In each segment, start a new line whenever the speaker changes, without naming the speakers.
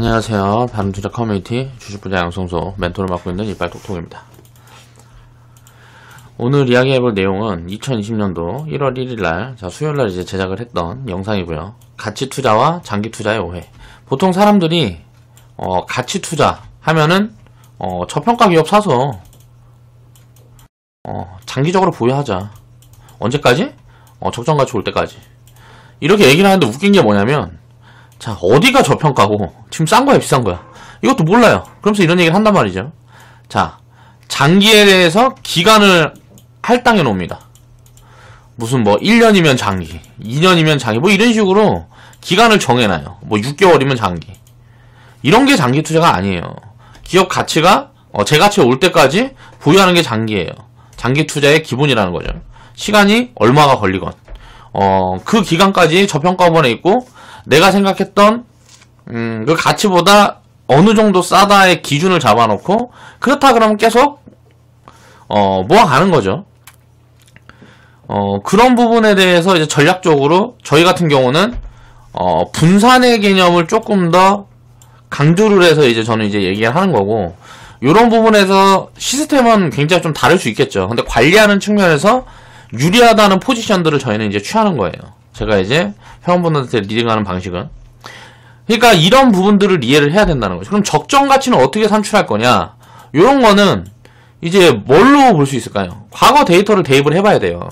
안녕하세요. 바른투자 커뮤니티 주식부자 양성소 멘토를 맡고 있는 이빨톡톡입니다. 오늘 이야기해볼 내용은 2020년도 1월 1일날 수요일날 이제 제작을 했던 영상이고요. 가치투자와 장기투자의 오해. 보통 사람들이 가치투자 하면은 저평가 기업 사서 장기적으로 보유하자. 언제까지? 적정가치 올 때까지. 이렇게 얘기를 하는데 웃긴 게 뭐냐면, 자, 어디가 저평가고 지금 싼 거야 비싼 거야 이것도 몰라요. 그러면서 이런 얘기를 한단 말이죠. 자, 장기에 대해서 기간을 할당해 놓습니다. 무슨 1년이면 장기, 2년이면 장기, 이런 식으로 기간을 정해놔요. 6개월이면 장기. 이런 게 장기 투자가 아니에요. 기업 가치가 제 가치가 올 때까지 보유하는 게 장기예요. 장기 투자의 기본이라는 거죠. 시간이 얼마가 걸리건 그 기간까지 저평가원에 있고, 내가 생각했던 그 가치보다 어느 정도 싸다의 기준을 잡아놓고, 그렇다 그러면 계속 모아가는 거죠. 그런 부분에 대해서 이제 전략적으로 저희 같은 경우는 분산의 개념을 조금 더 강조를 해서 이제 저는 이제 얘기를 하는 거고, 이런 부분에서 시스템은 굉장히 좀 다를 수 있겠죠. 근데 관리하는 측면에서 유리하다는 포지션들을 저희는 이제 취하는 거예요. 제가 이제 회원분들한테 리딩하는 방식은. 그러니까 이런 부분들을 이해를 해야 된다는 거죠. 그럼 적정 가치는 어떻게 산출할 거냐? 이런 거는 이제 뭘로 볼 수 있을까요? 과거 데이터를 대입을 해봐야 돼요.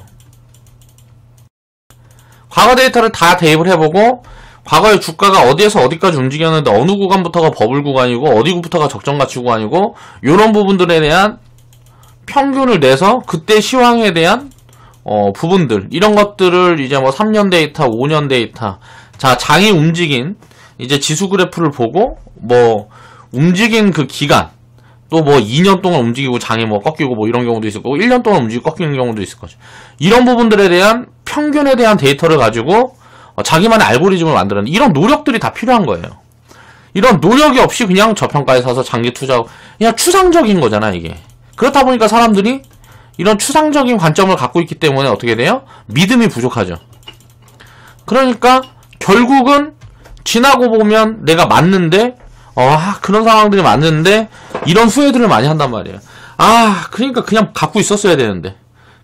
과거 데이터를 다 대입을 해보고, 과거의 주가가 어디에서 어디까지 움직였는데 어느 구간부터가 버블 구간이고 어디부터가 적정 가치 구간이고, 이런 부분들에 대한 평균을 내서 그때 시황에 대한 부분들, 이런 것들을 이제 3년 데이터, 5년 데이터, 자, 장이 움직인 이제 지수 그래프를 보고, 움직인 그 기간, 또 2년 동안 움직이고 장이 꺾이고 이런 경우도 있을 거고, 1년 동안 움직이고 꺾이는 경우도 있을 거죠. 이런 부분들에 대한 평균에 대한 데이터를 가지고 자기만의 알고리즘을 만드는 이런 노력들이 다 필요한 거예요. 이런 노력이 없이 그냥 저평가에 사서 장기 투자하고, 그냥 추상적인 거잖아, 이게. 그렇다 보니까 사람들이 이런 추상적인 관점을 갖고 있기 때문에 어떻게 돼요? 믿음이 부족하죠. 그러니까 결국은 지나고 보면 내가 맞는데, 그런 상황들이 맞는데 이런 후회들을 많이 한단 말이에요. 그러니까 그냥 갖고 있었어야 되는데,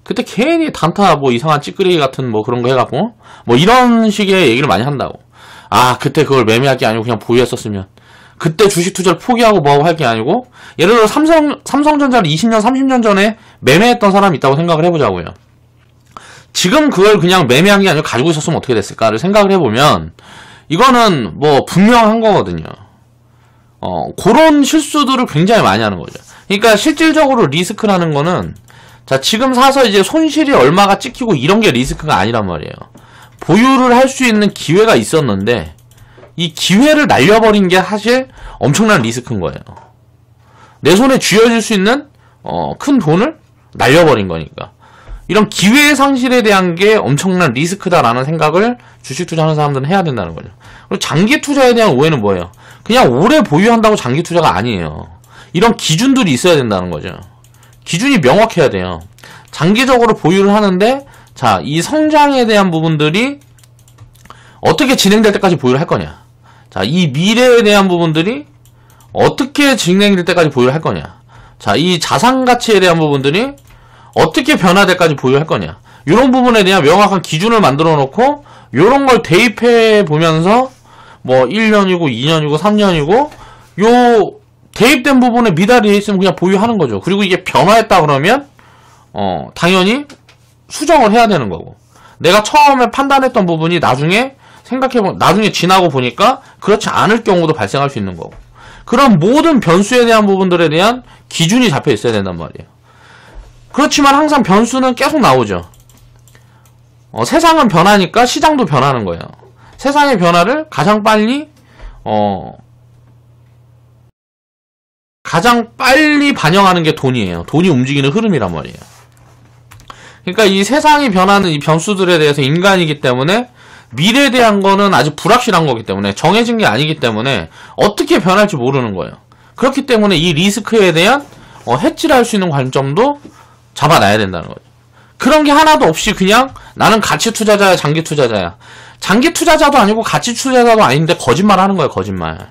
그때 괜히 단타 이상한 찌끄레기 같은 그런 거 해갖고 이런 식의 얘기를 많이 한다고. 그때 그걸 매매할 게 아니고 그냥 보유했었으면, 그때 주식 투자를 포기하고 뭐하고 할 게 아니고, 예를 들어 삼성전자를 20년 30년 전에 매매했던 사람이 있다고 생각을 해보자고요. 지금 그걸 그냥 매매한 게 아니고 가지고 있었으면 어떻게 됐을까를 생각을 해보면, 이거는 분명한 거거든요. 그런 실수들을 굉장히 많이 하는 거죠. 그러니까 실질적으로 리스크라는 거는, 자, 지금 사서 이제 손실이 얼마가 찍히고 이런 게 리스크가 아니란 말이에요. 보유를 할 수 있는 기회가 있었는데 이 기회를 날려버린 게 사실 엄청난 리스크인 거예요. 내 손에 쥐어질 수 있는 큰 돈을 날려버린 거니까. 이런 기회의 상실에 대한 게 엄청난 리스크다라는 생각을 주식 투자하는 사람들은 해야 된다는 거죠. 그리고 장기 투자에 대한 오해는 뭐예요? 그냥 오래 보유한다고 장기 투자가 아니에요. 이런 기준들이 있어야 된다는 거죠. 기준이 명확해야 돼요. 장기적으로 보유를 하는데, 자, 이 성장에 대한 부분들이 어떻게 진행될 때까지 보유를 할 거냐. 자, 이 미래에 대한 부분들이 어떻게 진행될 때까지 보유를 할 거냐. 자, 이 자산 가치에 대한 부분들이 어떻게 변화될 때까지 보유할 거냐. 이런 부분에 대한 명확한 기준을 만들어 놓고, 이런 걸 대입해 보면서 1년이고 2년이고 3년이고 요 대입된 부분에 미달이 있으면 그냥 보유하는 거죠. 그리고 이게 변화했다 그러면 당연히 수정을 해야 되는 거고, 내가 처음에 판단했던 부분이 나중에 나중에 지나고 보니까 그렇지 않을 경우도 발생할 수 있는 거고, 그런 모든 변수에 대한 부분들에 대한 기준이 잡혀 있어야 된단 말이에요. 그렇지만 항상 변수는 계속 나오죠. 세상은 변하니까 시장도 변하는 거예요. 세상의 변화를 가장 빨리 반영하는 게 돈이에요. 돈이 움직이는 흐름이란 말이에요. 그러니까 이 세상이 변하는 이 변수들에 대해서 인간이기 때문에 미래에 대한 거는 아주 불확실한 거기 때문에, 정해진 게 아니기 때문에 어떻게 변할지 모르는 거예요. 그렇기 때문에 이 리스크에 대한 해지를 할 수 있는 관점도 잡아놔야 된다는 거죠. 그런 게 하나도 없이 그냥 나는 가치 투자자야, 장기 투자자야. 장기 투자자도 아니고 가치 투자자도 아닌데 거짓말 하는 거예요, 거짓말.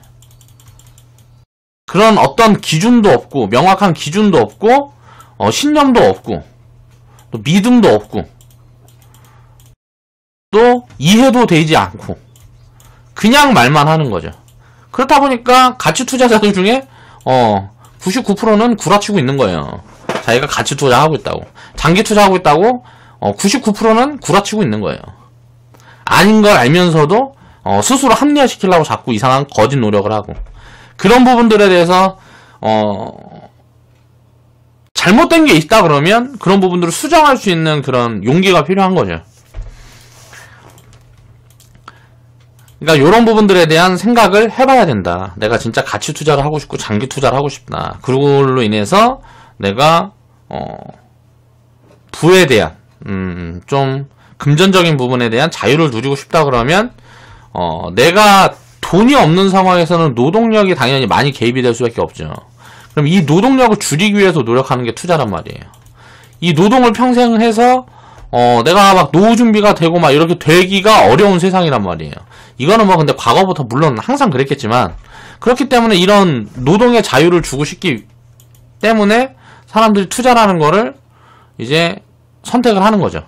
그런 어떤 기준도 없고, 명확한 기준도 없고, 신념도 없고, 또 믿음도 없고, 또 이해도 되지 않고, 그냥 말만 하는 거죠. 그렇다 보니까 가치 투자자들 중에 99%는 구라치고 있는 거예요. 자기가 가치 투자하고 있다고, 장기 투자하고 있다고 99%는 구라치고 있는 거예요. 아닌 걸 알면서도 스스로 합리화시키려고 자꾸 이상한 거짓 노력을 하고, 그런 부분들에 대해서 잘못된 게 있다 그러면 그런 부분들을 수정할 수 있는 그런 용기가 필요한 거죠. 그러니까 이런 부분들에 대한 생각을 해봐야 된다. 내가 진짜 가치 투자를 하고 싶고 장기 투자를 하고 싶다. 그걸로 인해서 내가 부에 대한 좀 금전적인 부분에 대한 자유를 누리고 싶다 그러면 내가 돈이 없는 상황에서는 노동력이 당연히 많이 개입이 될 수밖에 없죠. 그럼 이 노동력을 줄이기 위해서 노력하는 게 투자란 말이에요. 이 노동을 평생 해서 내가 막 노후 준비가 되고 막 이렇게 되기가 어려운 세상이란 말이에요. 이거는 뭐 근데 과거부터 물론 항상 그랬겠지만, 그렇기 때문에 이런 노동의 자유를 주고 싶기 때문에 사람들이 투자라는 거를 이제 선택을 하는 거죠.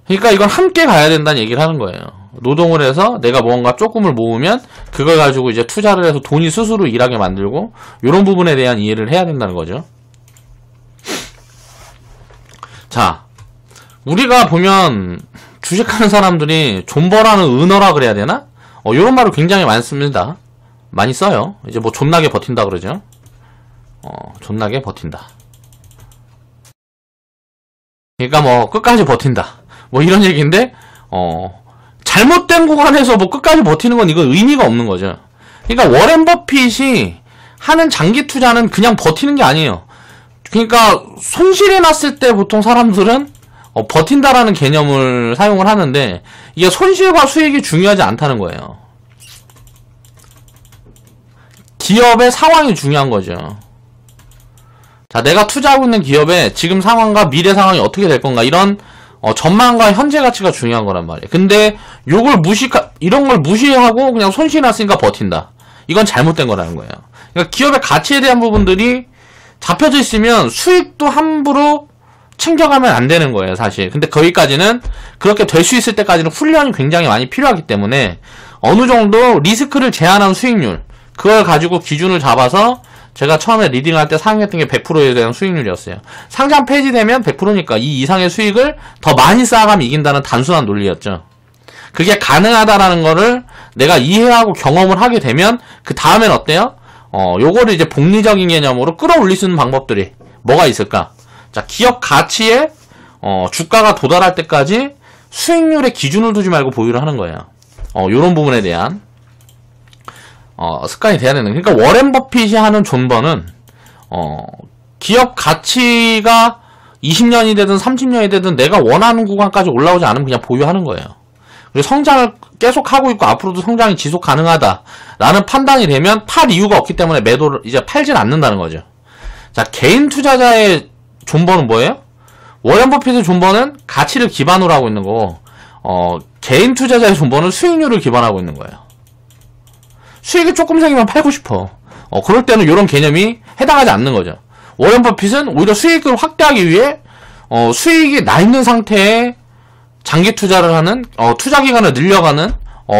그러니까 이건 함께 가야 된다는 얘기를 하는 거예요. 노동을 해서 내가 뭔가 조금을 모으면 그걸 가지고 이제 투자를 해서 돈이 스스로 일하게 만들고, 이런 부분에 대한 이해를 해야 된다는 거죠. 자, 우리가 보면 주식하는 사람들이 존버라는 은어라 그래야 되나? 요런 말을 굉장히 많이 씁니다. 많이 써요. 이제 뭐 존나게 버틴다 그러죠. 존나게 버틴다. 그러니까 뭐 끝까지 버틴다. 뭐 이런 얘기인데, 잘못된 구간에서 뭐 끝까지 버티는 건 이거 의미가 없는 거죠. 그러니까 워렌 버핏이 하는 장기 투자는 그냥 버티는 게 아니에요. 그러니까 손실이 났을 때 보통 사람들은 버틴다라는 개념을 사용을 하는데, 이게 손실과 수익이 중요하지 않다는 거예요. 기업의 상황이 중요한 거죠. 자, 내가 투자하고 있는 기업의 지금 상황과 미래 상황이 어떻게 될 건가, 이런 전망과 현재 가치가 중요한 거란 말이에요. 근데 이런 걸 무시하고 그냥 손실이 났으니까 버틴다. 이건 잘못된 거라는 거예요. 그러니까 기업의 가치에 대한 부분들이 잡혀져 있으면 수익도 함부로 챙겨가면 안 되는 거예요, 사실. 근데 거기까지는, 그렇게 될 수 있을 때까지는 훈련이 굉장히 많이 필요하기 때문에 어느 정도 리스크를 제한한 수익률, 그걸 가지고 기준을 잡아서, 제가 처음에 리딩할 때 사용했던 게 100%에 대한 수익률이었어요. 상장 폐지되면 100%니까 이 이상의 수익을 더 많이 쌓아가면 이긴다는 단순한 논리였죠. 그게 가능하다라는 거를 내가 이해하고 경험을 하게 되면 그 다음엔 어때요? 요거를 이제 복리적인 개념으로 끌어올릴 수 있는 방법들이 뭐가 있을까? 자, 기업 가치에 주가가 도달할 때까지 수익률의 기준을 두지 말고 보유를 하는 거예요. 요런 부분에 대한 습관이 돼야 되는. 그러니까 워렌 버핏이 하는 존버는 기업 가치가 20년이 되든 30년이 되든 내가 원하는 구간까지 올라오지 않으면 그냥 보유하는 거예요. 그리고 성장을 계속 하고 있고 앞으로도 성장이 지속 가능하다라는 판단이 되면 팔 이유가 없기 때문에 매도를 이제 팔진 않는다는 거죠. 자, 개인 투자자의 존버는 뭐예요? 워렌 버핏의 존버는 가치를 기반으로 하고 있는 거고, 개인 투자자의 존버는 수익률을 기반하고 있는 거예요. 수익이 조금 생기면 팔고 싶어. 그럴 때는 이런 개념이 해당하지 않는 거죠. 워렌 버핏은 오히려 수익을 확대하기 위해 수익이 나 있는 상태에 장기 투자를 하는, 투자 기간을 늘려가는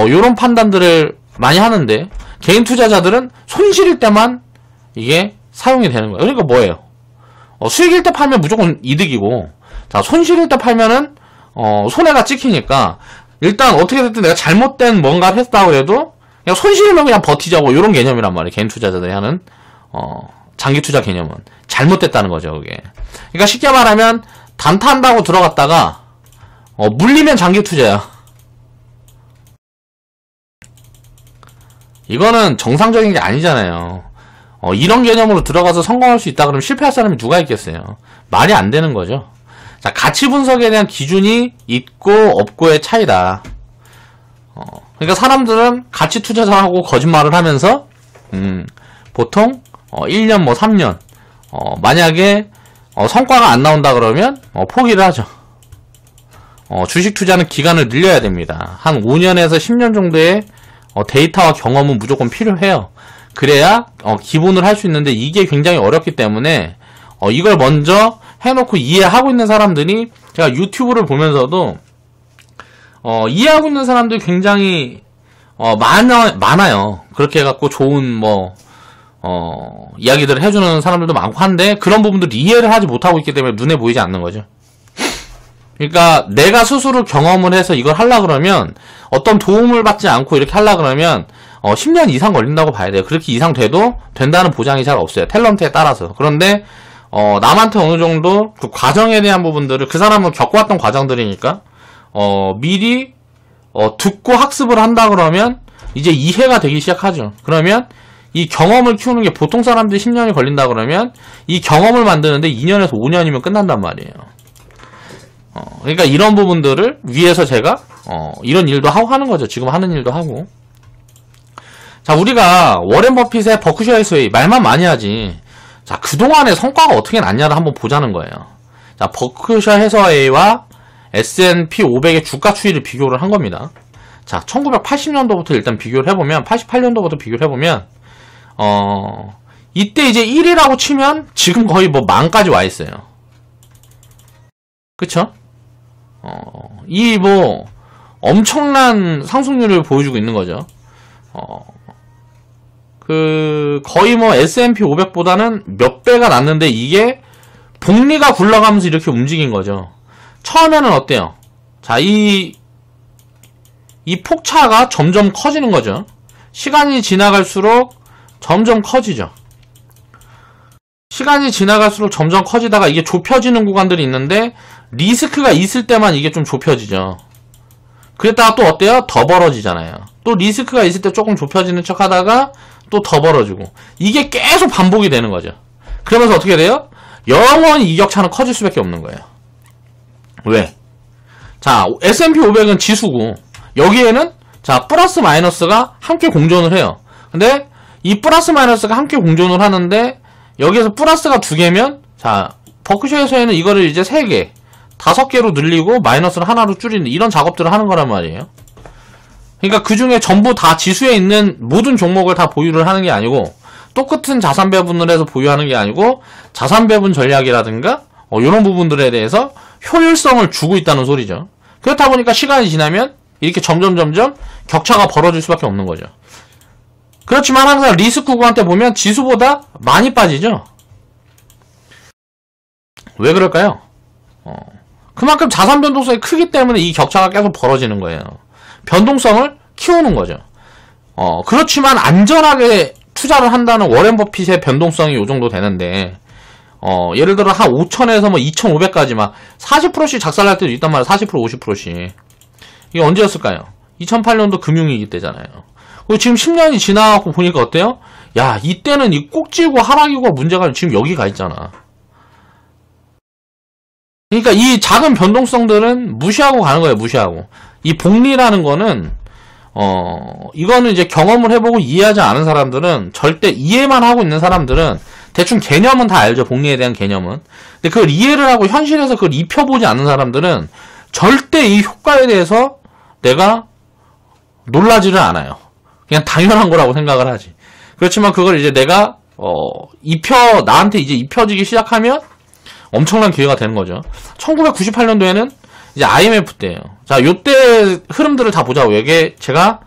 이런 판단들을 많이 하는데, 개인 투자자들은 손실일 때만 이게 사용이 되는 거예요. 그러니까 뭐예요? 수익일 때 팔면 무조건 이득이고, 자, 손실일 때 팔면은 손해가 찍히니까, 일단 어떻게 됐든 내가 잘못된 뭔가를 했다고 해도 그냥 손실이면 그냥 버티자고, 이런 개념이란 말이에요. 개인 투자자들이 하는 장기 투자 개념은 잘못됐다는 거죠, 그게. 그러니까 쉽게 말하면 단타한다고 들어갔다가 물리면 장기 투자야. 이거는 정상적인 게 아니잖아요. 이런 개념으로 들어가서 성공할 수 있다 그러면 실패할 사람이 누가 있겠어요? 말이 안 되는 거죠. 자, 가치 분석에 대한 기준이 있고 없고의 차이다. 그러니까 사람들은 가치 투자자하고 거짓말을 하면서 보통 1년 뭐 3년 만약에 성과가 안 나온다 그러면 포기를 하죠. 주식 투자는 기간을 늘려야 됩니다. 한 5년에서 10년 정도의 데이터와 경험은 무조건 필요해요. 그래야 기본을 할 수 있는데 이게 굉장히 어렵기 때문에 이걸 먼저 해놓고 이해하고 있는 사람들이 제가 유튜브를 보면서도 이해하고 있는 사람들이 굉장히 많아요. 그렇게 해갖고 좋은 이야기들을 해주는 사람들도 많고 한데 그런 부분들을 이해를 하지 못하고 있기 때문에 눈에 보이지 않는 거죠. 그러니까 내가 스스로 경험을 해서 이걸 하려고 그러면 어떤 도움을 받지 않고 이렇게 하려고 그러면 10년 이상 걸린다고 봐야 돼요. 그렇게 이상 돼도 된다는 보장이 잘 없어요. 탤런트에 따라서. 그런데 남한테 어느 정도 그 과정에 대한 부분들을 그 사람은 겪어왔던 과정들이니까 미리 듣고 학습을 한다 그러면 이제 이해가 되기 시작하죠. 그러면 이 경험을 키우는 게 보통 사람들이 10년이 걸린다 그러면 이 경험을 만드는데 2년에서 5년이면 끝난단 말이에요. 그러니까 이런 부분들을 위해서 제가 이런 일도 하고 하는 거죠. 지금 하는 일도 하고. 자, 우리가 워렌 버핏의 버크셔 해서웨이 말만 많이 하지. 자, 그동안의 성과가 어떻게 났냐를 한번 보자는 거예요. 자, 버크셔 해서웨이와 S&P 500의 주가 추이를 비교를 한 겁니다. 자, 1980년도부터 일단 비교를 해보면 88년도부터 비교를 해보면 이때 이제 1위라고 치면 지금 거의 만까지 와 있어요. 그쵸? 이 엄청난 상승률을 보여주고 있는 거죠. 거의 S&P 500보다는 몇 배가 났는데 이게 복리가 굴러가면서 이렇게 움직인 거죠. 처음에는 어때요? 자, 이 폭차가 점점 커지는 거죠. 시간이 지나갈수록 점점 커지죠. 시간이 지나갈수록 점점 커지다가 이게 좁혀지는 구간들이 있는데 리스크가 있을 때만 이게 좀 좁혀지죠. 그랬다가 또 어때요? 더 벌어지잖아요. 또 리스크가 있을 때 조금 좁혀지는 척 하다가 또 더 벌어지고 이게 계속 반복이 되는 거죠. 그러면서 어떻게 돼요? 영원히 이격차는 커질 수밖에 없는 거예요. 왜? 자, S&P 500은 지수고 여기에는 자 플러스 마이너스가 함께 공존을 해요. 근데 이 플러스 마이너스가 함께 공존을 하는데 여기에서 플러스가 2개면 자 버크셔에서는 이거를 이제 3개 5개로 늘리고 마이너스를 하나로 줄이는 이런 작업들을 하는 거란 말이에요. 그러니까 그 중에 전부 다 지수에 있는 모든 종목을 다 보유를 하는 게 아니고 똑같은 자산 배분을 해서 보유하는 게 아니고 자산 배분 전략이라든가 이런 부분들에 대해서 효율성을 주고 있다는 소리죠. 그렇다 보니까 시간이 지나면 이렇게 점점 격차가 벌어질 수밖에 없는 거죠. 그렇지만 항상 리스크 구간때 보면 지수보다 많이 빠지죠. 왜 그럴까요? 그만큼 자산 변동성이 크기 때문에 이 격차가 계속 벌어지는 거예요. 변동성을 키우는 거죠. 그렇지만 안전하게 투자를 한다는 워렌 버핏의 변동성이 요 정도 되는데 예를 들어 한 5,000에서 2,500까지 막 40%씩 작살날 때도 있단 말이에요. 40% 50%씩. 이게 언제였을까요? 2008년도 금융위기 때잖아요. 그리고 지금 10년이 지나고 보니까 어때요? 야, 이때는 이 꼭지고 하락이고 문제가 지금 여기 가 있잖아. 그러니까 이 작은 변동성들은 무시하고 가는 거예요. 무시하고. 이 복리라는 거는 이거는 이제 경험을 해보고 이해하지 않은 사람들은 절대 이해만 하고 있는 사람들은 대충 개념은 다 알죠. 복리에 대한 개념은. 근데 그걸 이해를 하고 현실에서 그걸 입혀보지 않는 사람들은 절대 이 효과에 대해서 내가 놀라지를 않아요. 그냥 당연한 거라고 생각을 하지. 그렇지만 그걸 이제 내가 나한테 이제 입혀지기 시작하면 엄청난 기회가 되는 거죠. 1998년도에는 이제 IMF 때예요. 자, 요때 흐름들을 다 보자고. 이게 제가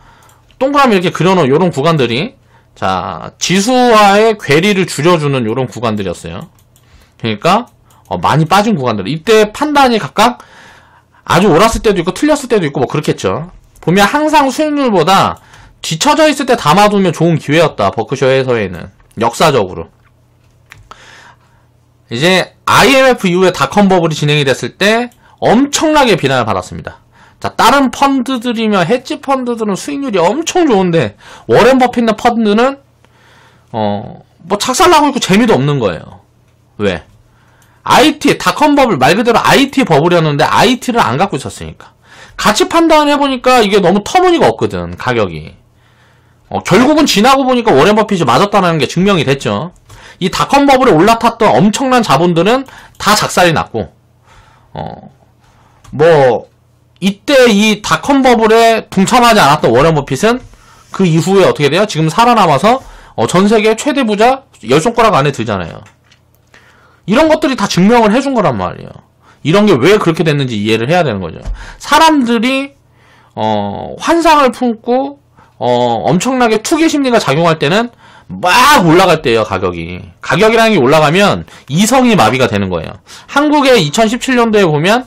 동그라미 이렇게 그려놓은 요런 구간들이 자, 지수와의 괴리를 줄여주는 요런 구간들이었어요. 그러니까 많이 빠진 구간들. 이때 판단이 각각 아주 옳았을 때도 있고 틀렸을 때도 있고 그렇겠죠. 보면 항상 수익률보다 뒤쳐져 있을 때 담아두면 좋은 기회였다. 버크셔 해서웨이는 역사적으로. 이제 IMF 이후에 닷컴 버블이 진행이 됐을 때 엄청나게 비난을 받았습니다. 자, 다른 펀드들이며 헤지 펀드들은 수익률이 엄청 좋은데 워렌 버핏의 펀드는 착살나고 있고 재미도 없는 거예요. 왜? IT 닷컴 버블 말 그대로 IT 버블이었는데 IT를 안 갖고 있었으니까. 가치 판단을 해보니까 이게 너무 터무니가 없거든. 가격이. 결국은 지나고 보니까 워렌 버핏이 맞았다는 게 증명이 됐죠. 이 닷컴 버블에 올라탔던 엄청난 자본들은 다 작살이 났고 이때 이 닷컴 버블에 동참하지 않았던 워렌 버핏은 그 이후에 어떻게 돼요? 지금 살아남아서 전세계 최대 부자 10손가락 안에 들잖아요. 이런 것들이 다 증명을 해준 거란 말이에요. 이런 게 왜 그렇게 됐는지 이해를 해야 되는 거죠. 사람들이 환상을 품고 엄청나게 투기 심리가 작용할 때는 막 올라갈 때예요. 가격이라는 게 올라가면 이성이 마비가 되는 거예요. 한국의 2017년도에 보면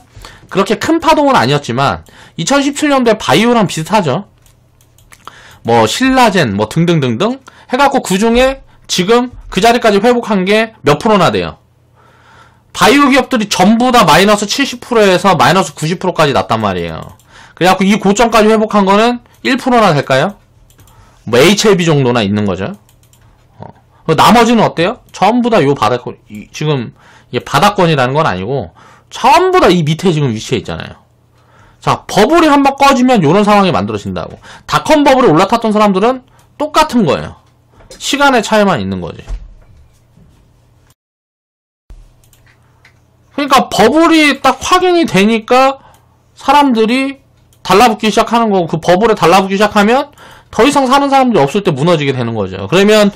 그렇게 큰 파동은 아니었지만 2017년도에 바이오랑 비슷하죠. 뭐 신라젠 뭐 등등등등 해갖고 그중에 지금 그 자리까지 회복한 게 몇 프로나 돼요. 바이오 기업들이 전부 다 마이너스 70%에서 마이너스 90%까지 났단 말이에요. 그래갖고 이 고점까지 회복한 거는 1%나 될까요? 뭐 HLB 정도나 있는 거죠. 나머지는 어때요? 전부 다 요 바닥권, 지금 이게 바닥권이라는 건 아니고 전부 다 이 밑에 지금 위치해 있잖아요. 자, 버블이 한번 꺼지면 요런 상황이 만들어진다고. 닷컴 버블에 올라탔던 사람들은 똑같은 거예요. 시간의 차이만 있는 거지. 그러니까 버블이 딱 확인이 되니까 사람들이 달라붙기 시작하는 거고, 그 버블에 달라붙기 시작하면 더 이상 사는 사람들이 없을 때 무너지게 되는 거죠. 그러면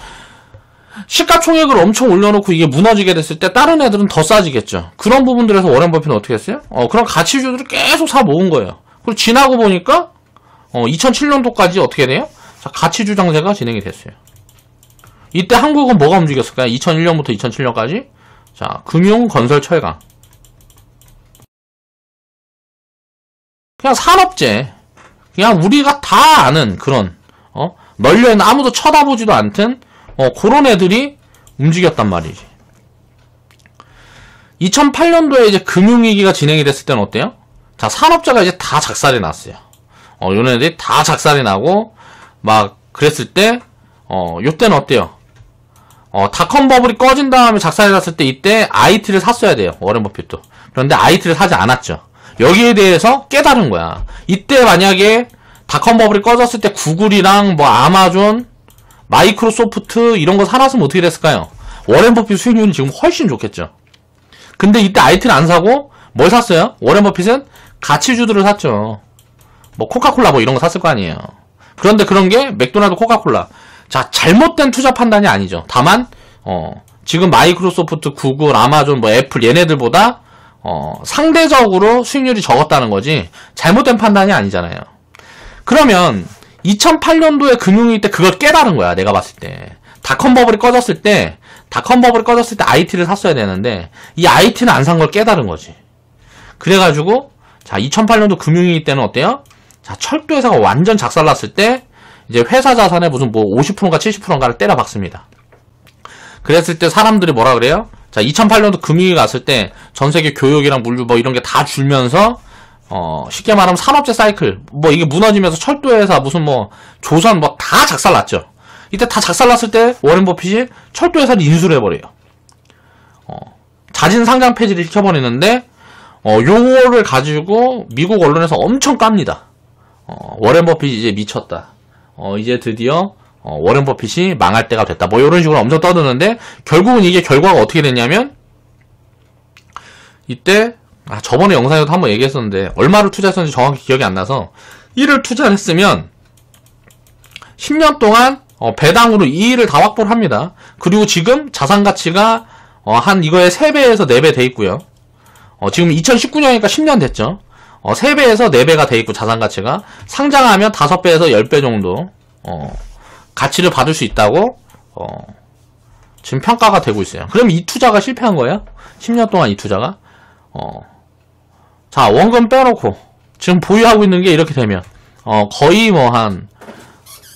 시가총액을 엄청 올려놓고 이게 무너지게 됐을 때 다른 애들은 더 싸지겠죠. 그런 부분들에서 워렌 버핏은 어떻게 했어요? 그런 가치주들을 계속 사 모은 거예요. 그리고 지나고 보니까 2007년도까지 어떻게 돼요? 자, 가치주 장세가 진행이 됐어요. 이때 한국은 뭐가 움직였을까요? 2001년부터 2007년까지 자, 금융, 건설, 철강. 그냥 산업재. 그냥 우리가 다 아는 그런 널려있는 아무도 쳐다보지도 않던 그런 애들이 움직였단 말이지. 2008년도에 이제 금융위기가 진행이 됐을 때는 어때요? 자, 산업재가 이제 다 작살이 났어요. 요런 애들이 다 작살이 나고 막 그랬을 때 요때는 어때요? 닷컴 버블이 꺼진 다음에 작살이 났을 때 이때 IT를 샀어야 돼요. 워렌 버핏도. 그런데 IT를 사지 않았죠. 여기에 대해서 깨달은 거야. 이때 만약에 닷컴 버블이 꺼졌을 때 구글이랑 뭐 아마존, 마이크로소프트 이런 거 사놨으면 어떻게 됐을까요? 워렌 버핏 수익률이 지금 훨씬 좋겠죠. 근데 이때 IT를 안 사고 뭘 샀어요? 워렌 버핏은 가치주들을 샀죠. 뭐 코카콜라 뭐 이런 거 샀을 거 아니에요. 그런데 그런 게 맥도날드, 코카콜라. 자, 잘못된 투자 판단이 아니죠. 다만 지금 마이크로소프트, 구글, 아마존, 뭐 애플 얘네들보다 상대적으로 수익률이 적었다는 거지 잘못된 판단이 아니잖아요. 그러면 2008년도에 금융위기 때 그걸 깨달은 거야. 내가 봤을 때 닷컴 버블이 꺼졌을 때 IT를 샀어야 되는데 이 IT는 안 산 걸 깨달은 거지. 그래가지고 자, 2008년도 금융위기 때는 어때요? 자, 철도 회사가 완전 작살났을 때 이제 회사 자산에 무슨 뭐 50%인가 70%인가를 때려 박습니다. 그랬을 때 사람들이 뭐라 그래요? 자, 2008년도 금융위기 갔을 때 전세계 교육이랑 물류 뭐 이런 게 다 줄면서 쉽게 말하면 산업재 사이클 뭐 이게 무너지면서 철도 회사 무슨 뭐 조선 뭐 다 작살났죠. 이때 다 작살났을 때 워렌 버핏이 철도 회사를 인수를 해버려요. 자진 상장 폐지를 시켜버리는데 요거를 가지고 미국 언론에서 엄청 깝니다. 워렌 버핏이 이제 미쳤다. 이제 드디어 워렌 버핏이 망할 때가 됐다. 뭐 이런 식으로 엄청 떠드는데 결국은 이게 결과가 어떻게 됐냐면 이때 저번에 영상에도 한번 얘기했었는데 얼마를 투자했었는지 정확히 기억이 안 나서 1을 투자를 했으면 10년 동안 배당으로 2일을 다 확보를 합니다. 그리고 지금 자산 가치가 한 이거에 3배에서 4배 돼 있고요. 지금 2019년이니까 10년 됐죠. 3배에서 4배가 돼 있고 자산 가치가 상장하면 5배에서 10배 정도 가치를 받을 수 있다고 지금 평가가 되고 있어요. 그럼 이 투자가 실패한 거예요? 10년 동안 이 투자가 자, 원금 빼놓고 지금 보유하고 있는 게 이렇게 되면 거의 뭐 한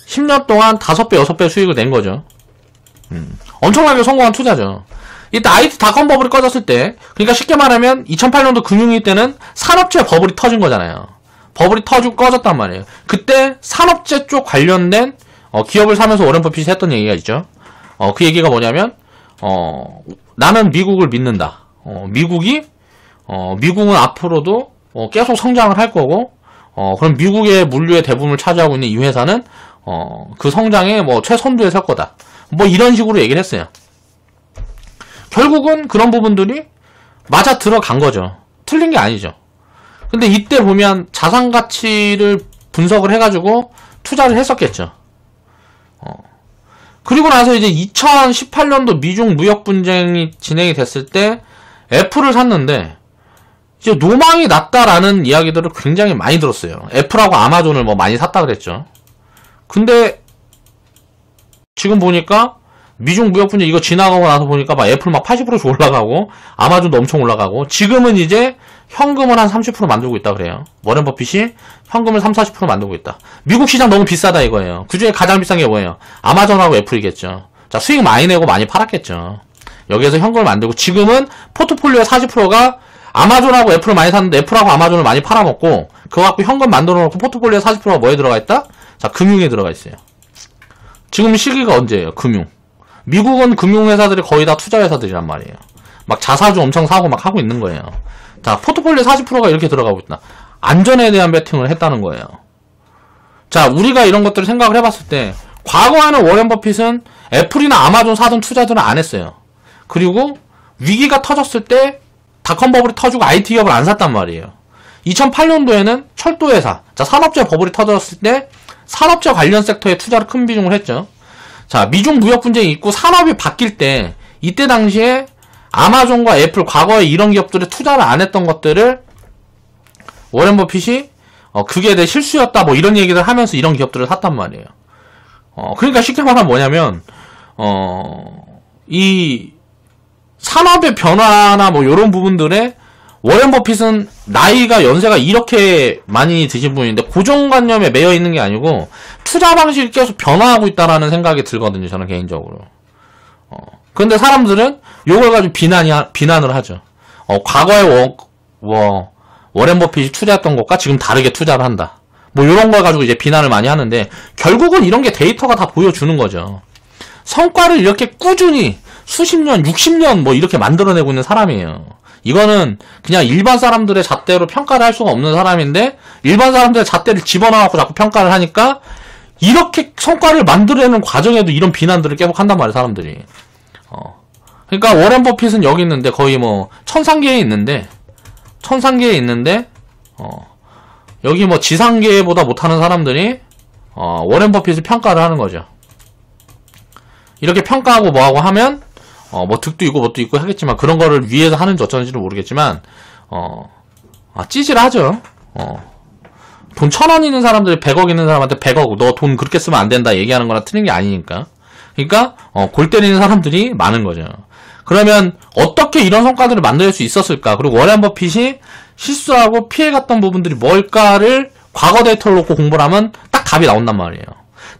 10년 동안 5배, 6배 수익을 낸 거죠. 엄청나게 성공한 투자죠. 이때 IT 닷컴 버블이 꺼졌을 때, 그러니까 쉽게 말하면 2008년도 금융위기 때는 산업재 버블이 터진 거잖아요. 버블이 터지고 꺼졌단 말이에요. 그때 산업재 쪽 관련된 기업을 사면서 워렌 버핏이 했던 얘기가 있죠. 그 얘기가 뭐냐면 나는 미국을 믿는다. 미국은 앞으로도 계속 성장을 할 거고 그럼 미국의 물류의 대부분을 차지하고 있는 이 회사는 그 성장에 뭐 최선두에 설 거다. 뭐 이런 식으로 얘기를 했어요. 결국은 그런 부분들이 맞아 들어간 거죠. 틀린 게 아니죠. 근데 이때 보면 자산 가치를 분석을 해가지고 투자를 했었겠죠. 그리고 나서 이제 2018년도 미중 무역 분쟁이 진행이 됐을 때 애플을 샀는데 이제 노망이 났다라는 이야기들을 굉장히 많이 들었어요. 애플하고 아마존을 뭐 많이 샀다 그랬죠. 근데 지금 보니까 미중 무역 분쟁 이거 지나가고 나서 보니까 막 애플 막 80%씩 올라가고 아마존도 엄청 올라가고 지금은 이제 현금을 한 30% 만들고 있다 그래요. 워렌 버핏이 현금을 30-40% 만들고 있다. 미국 시장 너무 비싸다 이거예요. 그중에 가장 비싼 게 뭐예요? 아마존하고 애플이겠죠. 자, 수익 많이 내고 많이 팔았겠죠. 여기에서 현금을 만들고 지금은 포트폴리오 40%가 아마존하고 애플을 많이 샀는데 애플하고 아마존을 많이 팔아먹고 그거 갖고 현금 만들어 놓고 포트폴리오 40%가 뭐에 들어가 있다? 자, 금융에 들어가 있어요. 지금 시기가 언제예요? 금융. 미국은 금융회사들이 거의 다 투자회사들이란 말이에요. 막 자사주 엄청 사고 막 하고 있는 거예요. 자, 포트폴리오 40%가 이렇게 들어가고 있다. 안전에 대한 베팅을 했다는 거예요. 자, 우리가 이런 것들을 생각을 해봤을 때 과거에는 워렌 버핏은 애플이나 아마존 사던 투자들은 안 했어요. 그리고 위기가 터졌을 때 닷컴 버블이 터지고 IT 기업을 안 샀단 말이에요. 2008년도에는 철도회사, 자, 산업재 버블이 터졌을 때 산업재 관련 섹터에 투자를 큰 비중을 했죠. 자, 미중 무역 분쟁이 있고 산업이 바뀔 때 이때 당시에 아마존과 애플 과거에 이런 기업들에 투자를 안 했던 것들을 워렌 버핏이 그게 내 실수였다 뭐 이런 얘기를 하면서 이런 기업들을 샀단 말이에요. 그러니까 쉽게 말하면 뭐냐면 이 산업의 변화나 뭐 이런 부분들에 워렌 버핏은 나이가 연세가 이렇게 많이 드신 분인데 고정관념에 매여 있는 게 아니고 투자 방식이 계속 변화하고 있다라는 생각이 들거든요. 저는 개인적으로. 그런데 사람들은 요걸 가지고 비난을 하죠. 과거에 워렌 버핏이 투자했던 것과 지금 다르게 투자를 한다. 뭐 요런 걸 가지고 이제 비난을 많이 하는데 결국은 이런 게 데이터가 다 보여주는 거죠. 성과를 이렇게 꾸준히 수십 년, 60년 뭐 이렇게 만들어내고 있는 사람이에요. 이거는 그냥 일반 사람들의 잣대로 평가를 할 수가 없는 사람인데 일반 사람들의 잣대를 집어넣어갖고 자꾸 평가를 하니까 이렇게 성과를 만들어내는 과정에도 이런 비난들을 계속 한단 말이에요, 사람들이. 그러니까 워렌 버핏은 여기 있는데 거의 뭐 천상계에 있는데 여기 뭐 지상계보다 못하는 사람들이 워렌 버핏을 평가를 하는 거죠. 이렇게 평가하고 뭐하고 하면 뭐 득도 있고 뭣도 있고 하겠지만 그런 거를 위해서 하는지 어쩐지는 모르겠지만 찌질하죠. 돈 1000원 있는 사람들이 100억 있는 사람한테 100억 너 돈 그렇게 쓰면 안 된다 얘기하는 거랑 틀린 게 아니니까. 그러니까 골 때리는 사람들이 많은 거죠. 그러면 어떻게 이런 성과들을 만들 수 있었을까? 그리고 워렌 버핏이 실수하고 피해갔던 부분들이 뭘까를 과거 데이터를 놓고 공부를 하면 딱 답이 나온단 말이에요.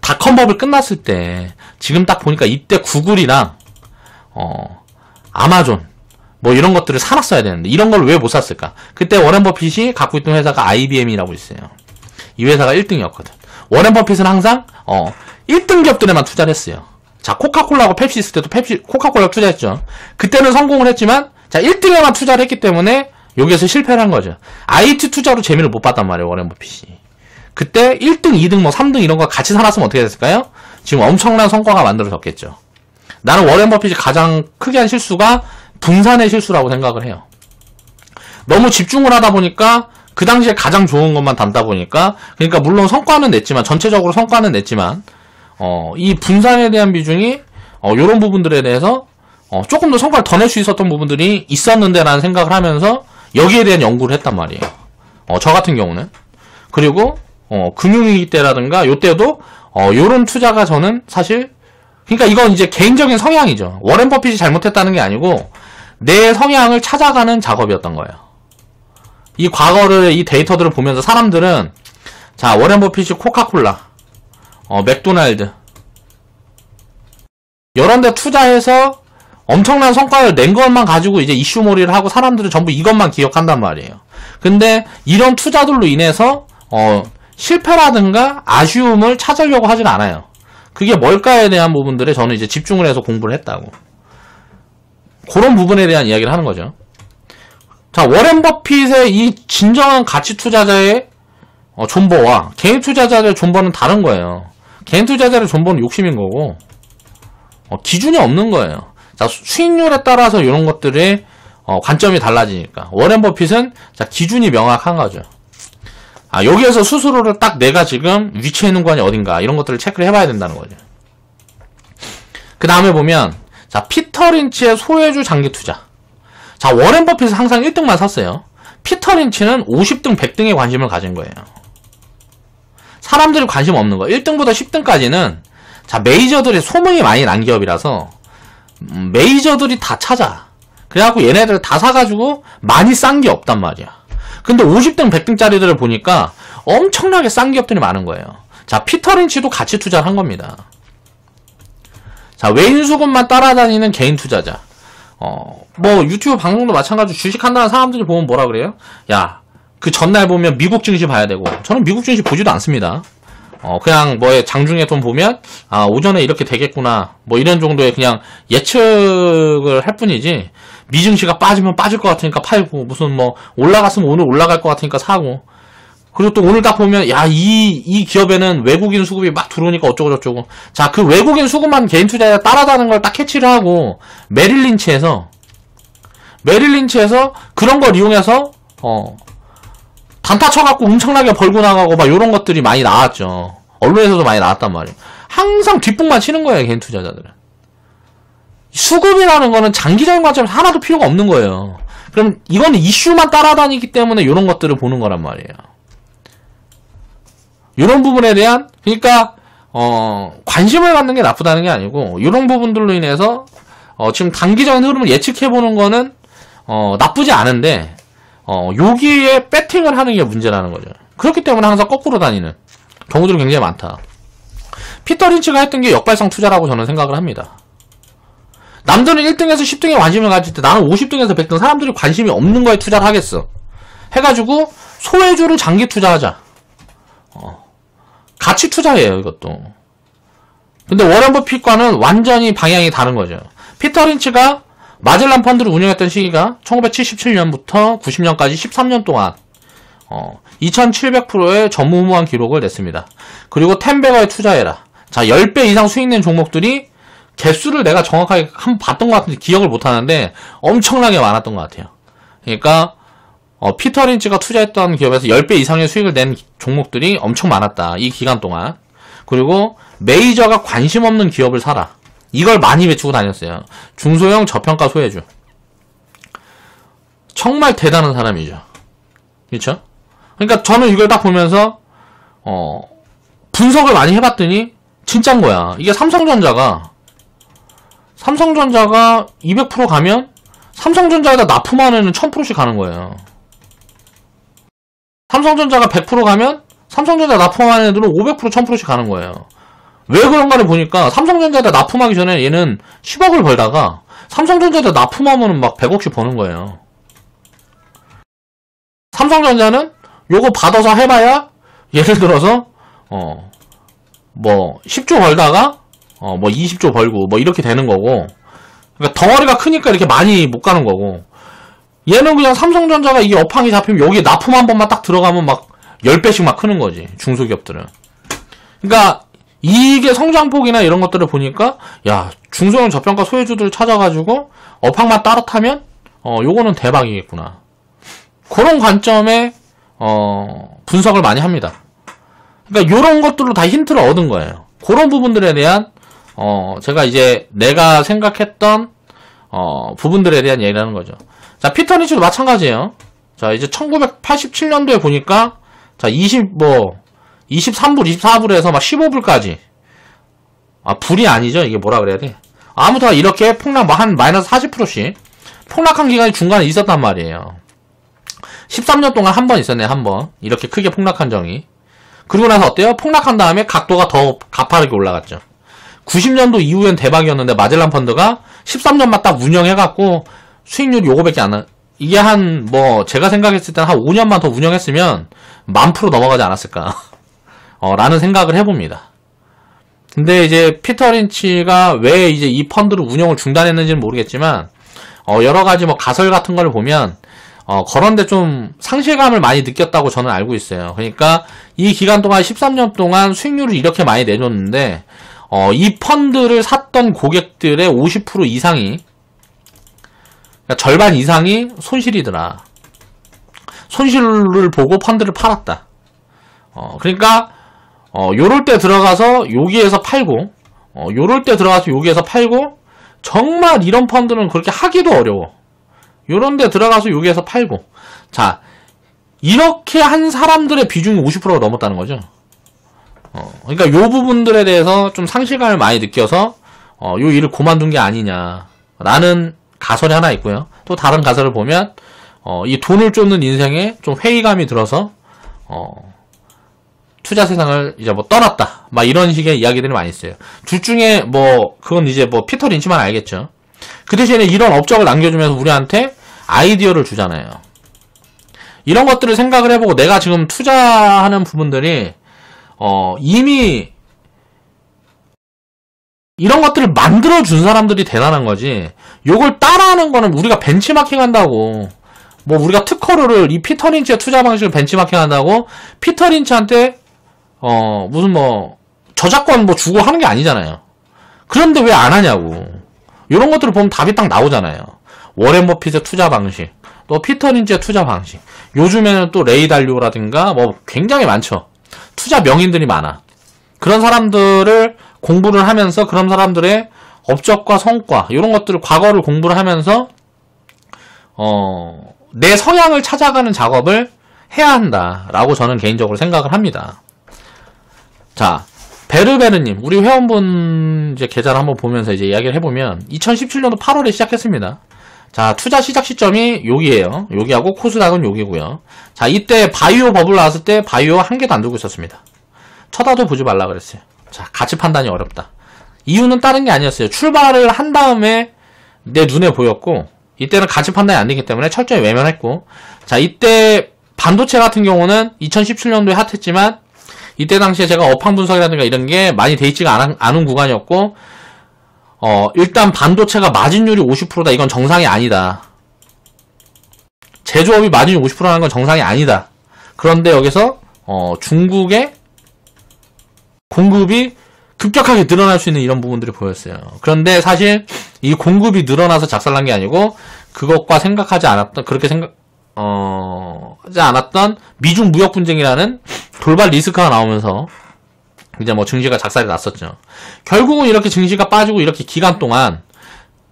닷컴 버블 끝났을 때 지금 딱 보니까 이때 구글이랑 아마존 뭐 이런 것들을 사놨어야 되는데 이런 걸 왜 못 샀을까? 그때 워렌 버핏이 갖고 있던 회사가 IBM이라고 있어요. 이 회사가 1등이었거든. 워렌 버핏은 항상 1등 기업들에만 투자를 했어요. 자, 코카콜라하고 펩시 있을 때도 코카콜라 투자했죠. 그때는 성공을 했지만 자 1등에만 투자를 했기 때문에 여기에서 실패를 한 거죠. IT 투자로 재미를 못 봤단 말이에요, 워렌 버핏이. 그때 1등, 2등, 뭐 3등 이런 거 같이 사놨으면 어떻게 됐을까요? 지금 엄청난 성과가 만들어졌겠죠. 나는 워렌 버핏이 가장 크게 한 실수가 분산의 실수라고 생각을 해요. 너무 집중을 하다 보니까 그 당시에 가장 좋은 것만 담다 보니까 그러니까 물론 성과는 냈지만 전체적으로 성과는 냈지만 이 분산에 대한 비중이 요런 부분들에 대해서 조금 더 성과를 더 낼 수 있었던 부분들이 있었는데 라는 생각을 하면서 여기에 대한 연구를 했단 말이에요. 저 같은 경우는. 그리고 금융위기 때라든가 요때도 요런 투자가 저는 사실 그러니까 이건 이제 개인적인 성향이죠. 워렌 버핏이 잘못했다는 게 아니고 내 성향을 찾아가는 작업이었던 거예요. 이 과거를 이 데이터들을 보면서 사람들은 자 워렌 버핏이 코카콜라 맥도날드 이런 데 투자해서 엄청난 성과를 낸 것만 가지고 이제 이슈몰이를 하고 사람들은 전부 이것만 기억한단 말이에요. 근데 이런 투자들로 인해서 실패라든가 아쉬움을 찾으려고 하진 않아요. 그게 뭘까에 대한 부분들에 저는 이제 집중을 해서 공부를 했다고. 그런 부분에 대한 이야기를 하는 거죠. 자, 워렌 버핏의 이 진정한 가치 투자자의 존버와 개인 투자자의 존버는 다른 거예요. 개인 투자자의 존버는 욕심인 거고 기준이 없는 거예요. 자, 수익률에 따라서 이런 것들의 관점이 달라지니까 워렌 버핏은 자 기준이 명확한 거죠. 여기에서 스스로를 딱 내가 지금 위치해 있는 관이 어딘가 이런 것들을 체크를 해봐야 된다는 거죠. 그 다음에 보면, 자, 피터 린치의 소외주 장기 투자. 자, 워렌 버핏은 항상 1등만 샀어요. 피터 린치는 50등, 100등에 관심을 가진 거예요. 사람들이 관심 없는 거. 1등부터 10등까지는, 자, 메이저들이 소문이 많이 난 기업이라서, 메이저들이 다 찾아. 그래갖고 얘네들 다 사가지고 많이 싼 게 없단 말이야. 근데 50등, 100등짜리들을 보니까 엄청나게 싼 기업들이 많은 거예요. 자, 피터 린치도 같이 투자를 한 겁니다. 자, 외인 수급만 따라다니는 개인 투자자. 뭐 유튜브 방송도 마찬가지로 주식한다는 사람들이 보면 뭐라 그래요? 야, 그 전날 보면 미국 증시 봐야 되고. 저는 미국 증시 보지도 않습니다. 그냥 뭐 장중에 돈 보면 아, 오전에 이렇게 되겠구나. 뭐 이런 정도의 그냥 예측을 할 뿐이지. 미증시가 빠지면 빠질 것 같으니까 팔고, 무슨 뭐 올라갔으면 오늘 올라갈 것 같으니까 사고. 그리고 또 오늘 딱 보면 야, 이 기업에는 외국인 수급이 막 들어오니까 어쩌고 저쩌고. 자, 그 외국인 수급만 개인 투자자 따라다는 걸 딱 캐치를 하고 메릴 린치에서 그런 걸 이용해서 단타 쳐갖고 엄청나게 벌고 나가고 막 요런 것들이 많이 나왔죠. 언론에서도 많이 나왔단 말이에요. 항상 뒷북만 치는 거예요, 개인 투자자들은. 수급이라는 거는 장기적인 관점에서 하나도 필요가 없는 거예요. 그럼 이거는 이슈만 따라다니기 때문에 요런 것들을 보는 거란 말이에요. 요런 부분에 대한, 그러니까 관심을 갖는 게 나쁘다는 게 아니고 요런 부분들로 인해서 지금 단기적인 흐름을 예측해보는 거는 나쁘지 않은데 여기에 배팅을 하는 게 문제라는 거죠. 그렇기 때문에 항상 거꾸로 다니는 경우들이 굉장히 많다. 피터 린치가 했던 게 역발상 투자라고 저는 생각을 합니다. 남들은 1등에서 10등에 관심을 가질 때 나는 50등에서 100등 사람들이 관심이 없는 거에 투자를 하겠어. 해가지고 소외주를 장기 투자하자. 같이 투자해요, 이것도. 근데 워렌 버핏과는 완전히 방향이 다른 거죠. 피터 린치가 마젤란 펀드를 운영했던 시기가 1977년부터 90년까지 13년 동안 2700%의 전무후무한 기록을 냈습니다. 그리고 텐베거에 투자해라. 자, 10배 이상 수익 낸 종목들이 개수를 내가 정확하게 한번 봤던 것 같은데 기억을 못하는데 엄청나게 많았던 것 같아요. 그러니까 피터 린치가 투자했던 기업에서 10배 이상의 수익을 낸 종목들이 엄청 많았다. 이 기간 동안. 그리고 메이저가 관심 없는 기업을 사라. 이걸 많이 외치고 다녔어요. 중소형 저평가 소외주. 정말 대단한 사람이죠. 그렇죠? 그러니까 저는 이걸 딱 보면서 분석을 많이 해봤더니 진짜인 거야. 이게 삼성전자가 200% 가면 삼성전자에다 납품하는 1000%씩 가는 거예요. 삼성전자가 100% 가면 삼성전자 납품하는 애들은 500% 1000%씩 가는 거예요. 왜 그런가를 보니까 삼성전자에다 납품하기 전에 얘는 10억을 벌다가 삼성전자에다 납품하면 막 100억씩 버는 거예요. 삼성전자는 요거 받아서 해봐야 예를 들어서 뭐 10조 벌다가 뭐 20조 벌고 뭐 이렇게 되는 거고. 그러니까 덩어리가 크니까 이렇게 많이 못 가는 거고. 얘는 그냥 삼성전자가 이게 업황이 잡히면 여기에 납품 한 번만 딱 들어가면 막 10배씩 막 크는 거지, 중소기업들은. 그러니까 이게 성장폭이나 이런 것들을 보니까 야, 중소형 저평가 소외주들을 찾아가지고 업황만 따뜻하면 요거는 대박이겠구나. 그런 관점에 분석을 많이 합니다. 그러니까 요런 것들로 다 힌트를 얻은 거예요. 그런 부분들에 대한 제가 이제 내가 생각했던 부분들에 대한 얘기를 하는 거죠. 자, 피터 린치도 마찬가지예요. 자, 이제 1987년도에 보니까 자, 23불, 24불에서 막 15불까지. 불이 아니죠. 이게 뭐라 그래야 돼? 아무튼 이렇게 폭락, 뭐 한 마이너스 40%씩 폭락한 기간이 중간에 있었단 말이에요. 13년 동안 한 번 있었네, 한 번. 이렇게 크게 폭락한 적이. 그리고 나서 어때요? 폭락한 다음에 각도가 더 가파르게 올라갔죠. 90년도 이후엔 대박이었는데 마젤란 펀드가 13년만 딱 운영해갖고 수익률이 요거밖에 안 나. 이게 뭐 제가 생각했을 때는 한 5년만 더 운영했으면 10,000% 넘어가지 않았을까 라는 생각을 해봅니다. 근데 이제 피터 린치가 왜 이제 이 펀드를 운영을 중단했는지는 모르겠지만 여러가지 뭐 가설 같은 걸 보면 그런데 좀 상실감을 많이 느꼈다고 저는 알고 있어요. 그러니까 이 기간 동안 13년 동안 수익률을 이렇게 많이 내줬는데 이 펀드를 샀던 고객들의 50% 이상이, 그러니까 절반 이상이 손실이더라. 손실을 보고 펀드를 팔았다. 그러니까 요럴 때 들어가서 여기에서 팔고 요럴 때 들어가서 여기에서 팔고, 정말 이런 펀드는 그렇게 하기도 어려워. 요런 데 들어가서 여기에서 팔고. 자, 이렇게 한 사람들의 비중이 50%가 넘었다는 거죠. 그러니까 요 부분들에 대해서 좀 상실감을 많이 느껴서, 요 일을 그만둔 게 아니냐라는 가설이 하나 있고요. 또 다른 가설을 보면, 이 돈을 쫓는 인생에 좀 회의감이 들어서, 투자 세상을 이제 뭐 떠났다. 막 이런 식의 이야기들이 많이 있어요. 둘 중에 뭐, 그건 이제 뭐 피터 린치만 알겠죠. 그 대신에 이런 업적을 남겨주면서 우리한테 아이디어를 주잖아요. 이런 것들을 생각을 해보고 내가 지금 투자하는 부분들이, 이미 이런 것들을 만들어준 사람들이 대단한 거지. 요걸 따라하는 거는 우리가 벤치마킹 한다고. 뭐 우리가 특허를 이 피터 린치의 투자 방식을 벤치마킹 한다고 피터 린치한테 무슨 뭐 저작권 뭐 주고 하는 게 아니잖아요. 그런데 왜 안 하냐고. 이런 것들을 보면 답이 딱 나오잖아요. 워렌 버핏의 투자 방식, 또 피터 린치의 투자 방식. 요즘에는 또 레이 달리오라든가 뭐 굉장히 많죠. 투자 명인들이 많아. 그런 사람들을 공부를 하면서 그런 사람들의 업적과 성과 이런 것들을 과거를 공부를 하면서 내 성향을 찾아가는 작업을 해야 한다라고 저는 개인적으로 생각을 합니다. 자, 베르베르님, 우리 회원분 이제 계좌를 한번 보면서 이제 이야기를 해보면 2017년도 8월에 시작했습니다. 자, 투자 시작 시점이 여기에요. 여기하고 코스닥은 여기고요. 자, 이때 바이오 버블 나왔을 때 바이오 한 개도 안 들고 있었습니다. 쳐다도 보지 말라 그랬어요. 자, 가치 판단이 어렵다. 이유는 다른 게 아니었어요. 출발을 한 다음에 내 눈에 보였고, 이때는 가치 판단이 안 되기 때문에 철저히 외면했고, 자, 이때 반도체 같은 경우는 2017년도에 핫했지만, 이때 당시에 제가 업황 분석이라든가 이런 게 많이 돼 있지가 않은 구간이었고, 일단 반도체가 마진율이 50%다. 이건 정상이 아니다. 제조업이 마진율 50%라는 건 정상이 아니다. 그런데 여기서, 중국의 공급이 급격하게 늘어날 수 있는 이런 부분들이 보였어요. 그런데 사실 이 공급이 늘어나서 작살난 게 아니고 그것과 생각하지 않았던 하지 않았던 미중 무역 분쟁이라는 돌발 리스크가 나오면서 이제 뭐 증시가 작살이 났었죠. 결국은 이렇게 증시가 빠지고 이렇게 기간 동안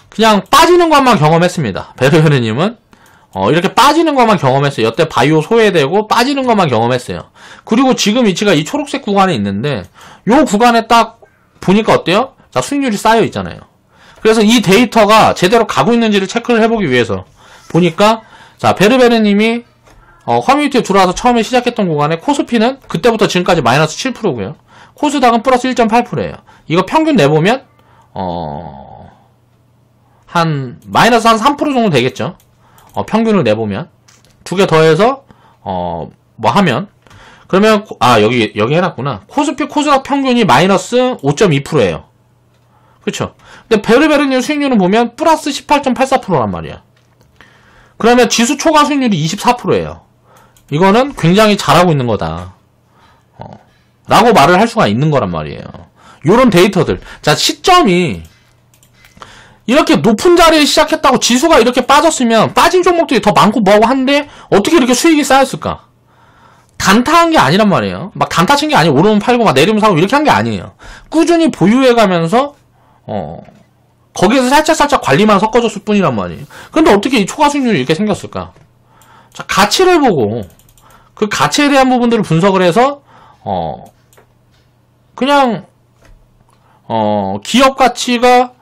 그냥 빠지는 것만 경험했습니다. 베르베르님은 이렇게 빠지는 것만 경험했어요. 여태 바이오 소외되고 빠지는 것만 경험했어요. 그리고 지금 위치가 이 초록색 구간에 있는데 요 구간에 딱 보니까 어때요? 자, 수익률이 쌓여 있잖아요. 그래서 이 데이터가 제대로 가고 있는지를 체크를 해보기 위해서 보니까 자, 베르베르님이 커뮤니티에 들어와서 처음에 시작했던 구간에 코스피는 그때부터 지금까지 마이너스 7%고요. 코스닥은 플러스 1.8%예요. 이거 평균 내보면 마이너스 한 3% 정도 되겠죠. 평균을 내보면 두 개 더해서 뭐 하면 그러면 여기 해놨구나. 코스피 코스닥 평균이 마이너스 5.2%예요. 그쵸? 근데 베르베르님 수익률은 보면 플러스 18.84%란 말이야. 그러면 지수 초과 수익률이 24%예요. 이거는 굉장히 잘하고 있는 거다. 라고 말을 할 수가 있는 거란 말이에요. 요런 데이터들. 자, 시점이 이렇게 높은 자리에 시작했다고 지수가 이렇게 빠졌으면 빠진 종목들이 더 많고 뭐하고 한데 어떻게 이렇게 수익이 쌓였을까? 단타한 게 아니란 말이에요. 막 단타 친 게 아니에요. 오르면 팔고 막 내리면 사고 이렇게 한 게 아니에요. 꾸준히 보유해가면서 거기에서 살짝살짝 관리만 섞어줬을 뿐이란 말이에요. 근데 어떻게 이 초과 수익률이 이렇게 생겼을까? 자, 가치를 보고 그 가치에 대한 부분들을 분석을 해서 그냥 기업 가치가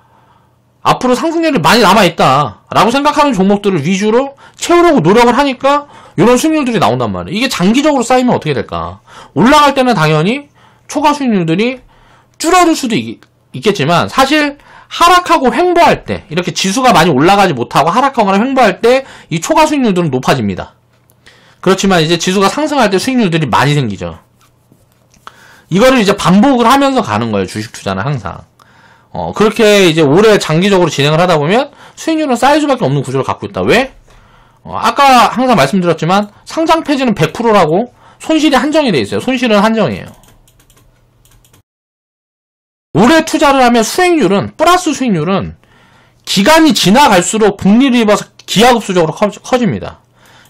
앞으로 상승률이 많이 남아있다 라고 생각하는 종목들을 위주로 채우려고 노력을 하니까 이런 수익률들이 나온단 말이에요. 이게 장기적으로 쌓이면 어떻게 될까? 올라갈 때는 당연히 초과 수익률들이 줄어들 수도 있겠지만 사실 하락하고 횡보할 때 이렇게 지수가 많이 올라가지 못하고 하락하거나 횡보할 때 이 초과 수익률들은 높아집니다. 그렇지만 이제 지수가 상승할 때 수익률들이 많이 생기죠. 이거를 이제 반복을 하면서 가는 거예요. 주식 투자는 항상. 그렇게 이제 오래 장기적으로 진행을 하다 보면 수익률은 쌓일 수밖에 없는 구조를 갖고 있다. 왜? 아까 항상 말씀드렸지만 상장 폐지는 100%라고 손실이 한정이 돼 있어요. 손실은 한정이에요. 오래 투자를 하면 플러스 수익률은 기간이 지나갈수록 복리를 입어서 기하급수적으로 커집니다.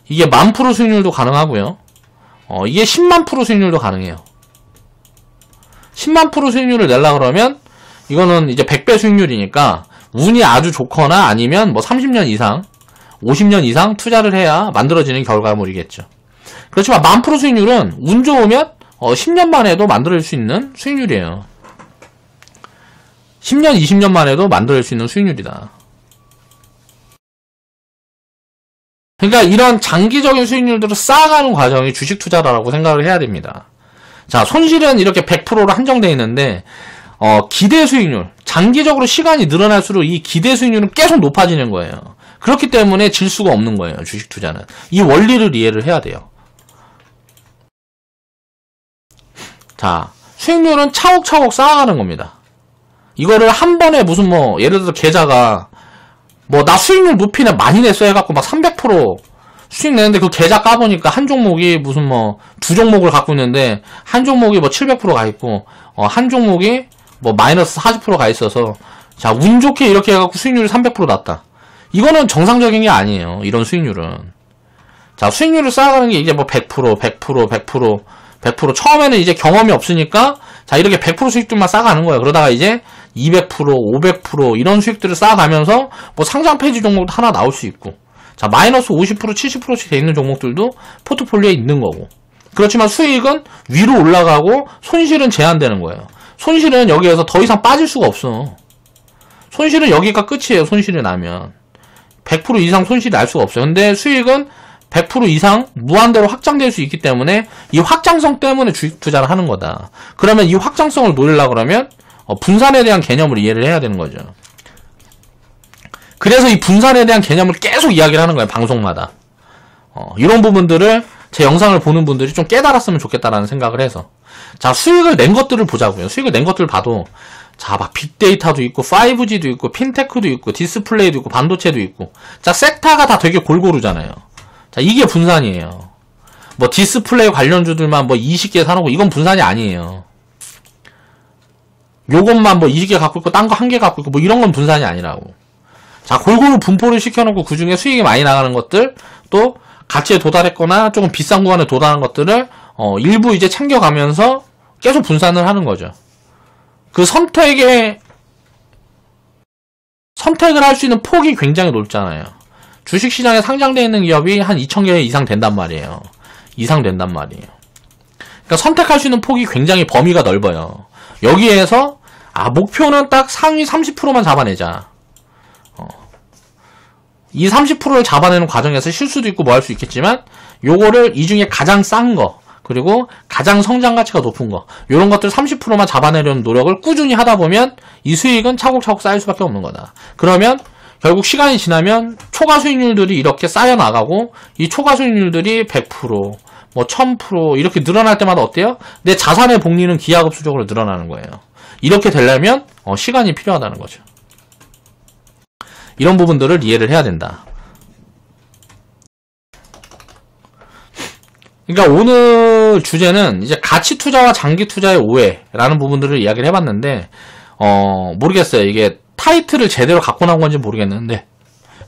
이게 10,000% 수익률도 가능하고요. 이게 100,000% 수익률도 가능해요. 100,000% 수익률을 내려고 그러면 이거는 이제 100배 수익률이니까 운이 아주 좋거나 아니면 뭐 30년 이상, 50년 이상 투자를 해야 만들어지는 결과물이겠죠. 그렇지만 10,000% 수익률은 운 좋으면 10년 만에도 만들어질 수 있는 수익률이에요. 10년, 20년 만에도 만들어질 수 있는 수익률이다. 그러니까 이런 장기적인 수익률들을 쌓아가는 과정이 주식 투자라고 생각을 해야 됩니다. 자, 손실은 이렇게 100%로 한정되어 있는데 기대 수익률, 장기적으로 시간이 늘어날수록 이 기대 수익률은 계속 높아지는 거예요. 그렇기 때문에 질 수가 없는 거예요. 주식 투자는. 이 원리를 이해를 해야 돼요. 자, 수익률은 차곡차곡 쌓아가는 겁니다. 이거를 한 번에 무슨 뭐 예를 들어서 계좌가 뭐 나 수익률 높이네 많이 냈어 해갖고 막 300% 수익 내는데 그 계좌 까보니까 한 종목이 무슨 뭐 두 종목을 갖고 있는데 한 종목이 뭐 700% 가 있고 한 종목이 뭐 마이너스 40% 가 있어서 자, 운 좋게 이렇게 해갖고 수익률이 300% 났다. 이거는 정상적인 게 아니에요. 이런 수익률은. 자, 수익률을 쌓아가는 게 이제 뭐 100%, 100% 처음에는 이제 경험이 없으니까 자, 이렇게 100% 수익들만 쌓아가는 거예요. 그러다가 이제 200%, 500% 이런 수익들을 쌓아가면서 뭐 상장 폐지 종목도 하나 나올 수 있고 자, 마이너스 50%, 70%씩 돼 있는 종목들도 포트폴리오에 있는 거고. 그렇지만 수익은 위로 올라가고 손실은 제한되는 거예요. 손실은 여기에서 더 이상 빠질 수가 없어. 손실은 여기가 끝이에요. 손실이 나면 100% 이상 손실이 날 수가 없어요. 근데 수익은 100% 이상 무한대로 확장될 수 있기 때문에 이 확장성 때문에 주식 투자를 하는 거다. 그러면 이 확장성을 노리려고 그러면 분산에 대한 개념을 이해를 해야 되는 거죠. 그래서 이 분산에 대한 개념을 계속 이야기를 하는 거예요. 방송마다. 이런 부분들을 제 영상을 보는 분들이 좀 깨달았으면 좋겠다라는 생각을 해서 자, 수익을 낸 것들을 보자고요. 수익을 낸 것들을 봐도 자, 막 빅데이터도 있고 5G도 있고 핀테크도 있고 디스플레이도 있고 반도체도 있고 자, 섹터가 다 되게 골고루잖아요. 자, 이게 분산이에요. 뭐 디스플레이 관련주들만 뭐 20개 사놓고 이건 분산이 아니에요. 요것만 뭐 20개 갖고 있고 딴 거 1개 갖고 있고 뭐 이런 건 분산이 아니라고. 자, 골고루 분포를 시켜놓고 그 중에 수익이 많이 나가는 것들 또 가치에 도달했거나 조금 비싼 구간에 도달한 것들을 일부 이제 챙겨가면서 계속 분산을 하는 거죠. 그 선택을 할 수 있는 폭이 굉장히 넓잖아요. 주식시장에 상장되어 있는 기업이 한 2,000개 이상 된단 말이에요. 그러니까 선택할 수 있는 폭이 굉장히 범위가 넓어요. 여기에서 목표는 딱 상위 30%만 잡아내자. 이 30%를 잡아내는 과정에서 실수도 있고 뭐 할 수 있겠지만 요거를 이 중에 가장 싼 거 그리고 가장 성장 가치가 높은 거 요런 것들 30%만 잡아내려는 노력을 꾸준히 하다 보면 이 수익은 차곡차곡 쌓일 수밖에 없는 거다. 그러면 결국 시간이 지나면 초과 수익률들이 이렇게 쌓여 나가고 이 초과 수익률들이 100% 뭐 1000% 이렇게 늘어날 때마다 어때요? 내 자산의 복리는 기하급수적으로 늘어나는 거예요. 이렇게 되려면 시간이 필요하다는 거죠. 이런 부분들을 이해를 해야 된다. 그러니까 오늘 주제는 이제 가치 투자와 장기 투자의 오해라는 부분들을 이야기를 해봤는데 모르겠어요. 이게 타이틀을 제대로 갖고 나온 건지 모르겠는데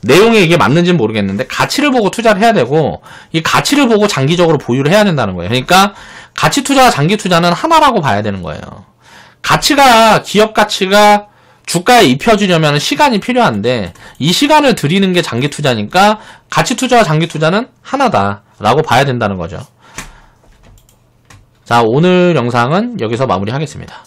내용에 이게 맞는지는 모르겠는데 가치를 보고 투자를 해야 되고 이 가치를 보고 장기적으로 보유를 해야 된다는 거예요. 그러니까 가치 투자와 장기 투자는 하나라고 봐야 되는 거예요. 기업 가치가 주가에 입혀지려면 시간이 필요한데 이 시간을 들이는 게 장기 투자니까 가치 투자와 장기 투자는 하나다라고 봐야 된다는 거죠. 자, 오늘 영상은 여기서 마무리하겠습니다.